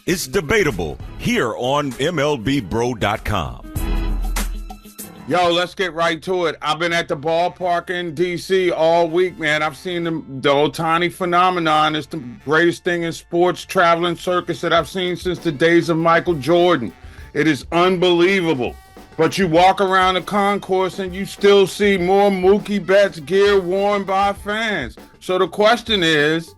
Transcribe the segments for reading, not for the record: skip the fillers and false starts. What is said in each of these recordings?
It's debatable here on MLBBro.com. Yo, let's get right to it. I've been at the ballpark in D.C. all week, man. I've seen the Ohtani phenomenon. It's the greatest thing in sports traveling circus that I've seen since the days of Michael Jordan. It is unbelievable. But you walk around the concourse and you still see more Mookie Betts gear worn by fans. So the question is,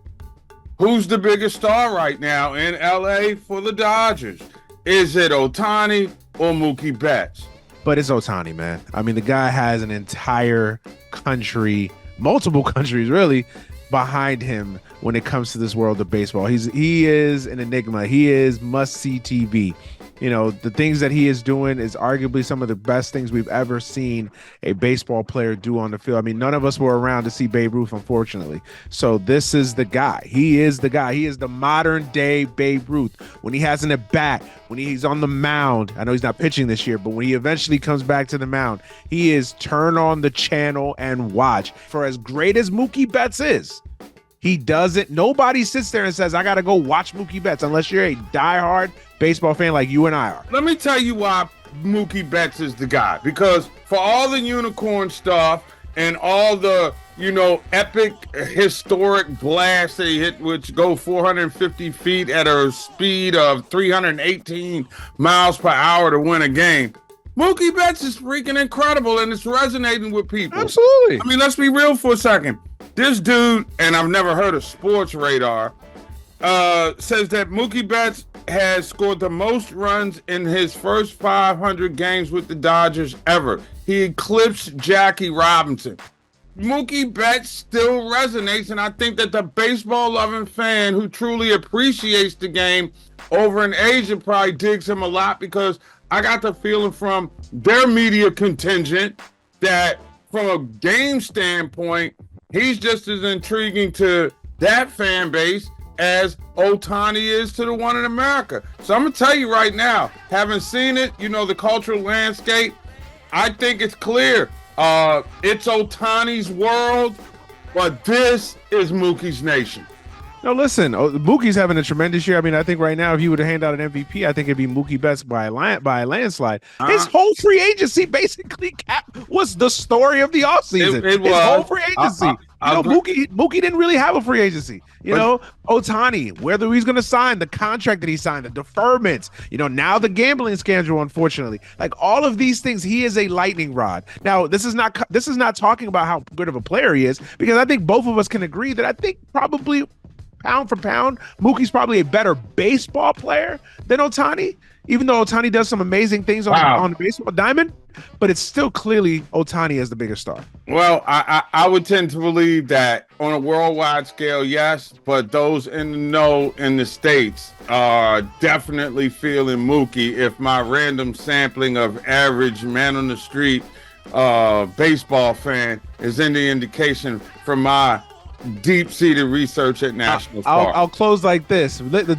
who's the biggest star right now in L.A. for the Dodgers? Is it Ohtani or Mookie Betts? But it's Ohtani, man. I mean, the guy has an entire country, multiple countries really, behind him when it comes to this world of baseball. He is an enigma. He is must-see TV. You know, the things that he is doing is arguably some of the best things we've ever seen a baseball player do on the field. I mean, none of us were around to see Babe Ruth, unfortunately. So this is the guy. He is the guy. He is the modern day Babe Ruth. When he has an at bat, when he's on the mound, I know he's not pitching this year, but when he eventually comes back to the mound, he is turn on the channel and watch. For as great as Mookie Betts is, he doesn't. Nobody sits there and says, I got to go watch Mookie Betts unless you're a diehard baseball fan like you and I are. Let me tell you why Mookie Betts is the guy. Because for all the unicorn stuff and all the, epic historic blasts that he hit, which go 450 feet at a speed of 318 miles per hour to win a game, Mookie Betts is freaking incredible and it's resonating with people. Absolutely. I mean, let's be real for a second. This dude, and I've never heard of Sports Radar, says that Mookie Betts has scored the most runs in his first 500 games with the Dodgers ever. He eclipsed Jackie Robinson. Mookie Betts still resonates, and I think that the baseball-loving fan who truly appreciates the game over in Asia probably digs him a lot, because I got the feeling from their media contingent that from a game standpoint, he's just as intriguing to that fan base as Ohtani is to the one in America. So I'm going to tell you right now, having seen it, the cultural landscape, I think it's clear. It's Ohtani's world, but this is Mookie's nation. No, listen, Mookie's having a tremendous year. I mean, I think right now, if you were to hand out an MVP, I think it'd be Mookie Betts by a landslide. His whole free agency basically was the story of the offseason. His whole free agency. Mookie didn't really have a free agency. Ohtani, whether he's going to sign, the contract that he signed, the deferments, now the gambling scandal, unfortunately. Like all of these things, he is a lightning rod. Now, this is not talking about how good of a player he is, because I think both of us can agree that I think probably pound for pound, Mookie's probably a better baseball player than Ohtani, even though Ohtani does some amazing things on the baseball diamond, but it's still clearly Ohtani as the bigger star. Well, I would tend to believe that on a worldwide scale, yes, but those in the know in the States are definitely feeling Mookie. If my random sampling of average man on the street baseball fan is any indication from my deep-seated research at National Park. I'll close like this. The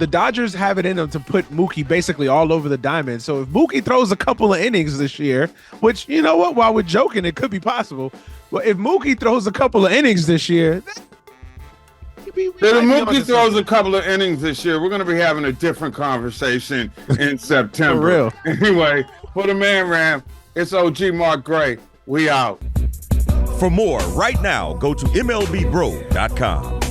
Dodgers have it in them to put Mookie basically all over the diamond. So if Mookie throws a couple of innings this year, which, you know what, while we're joking, it could be possible. Well, if Mookie throws a couple of innings this year, if Mookie throws a couple of innings this year, we're going to be having a different conversation in September. For real. Anyway, for the man Ram, it's OG Mark Gray. We out. For more right now, go to MLBBro.com.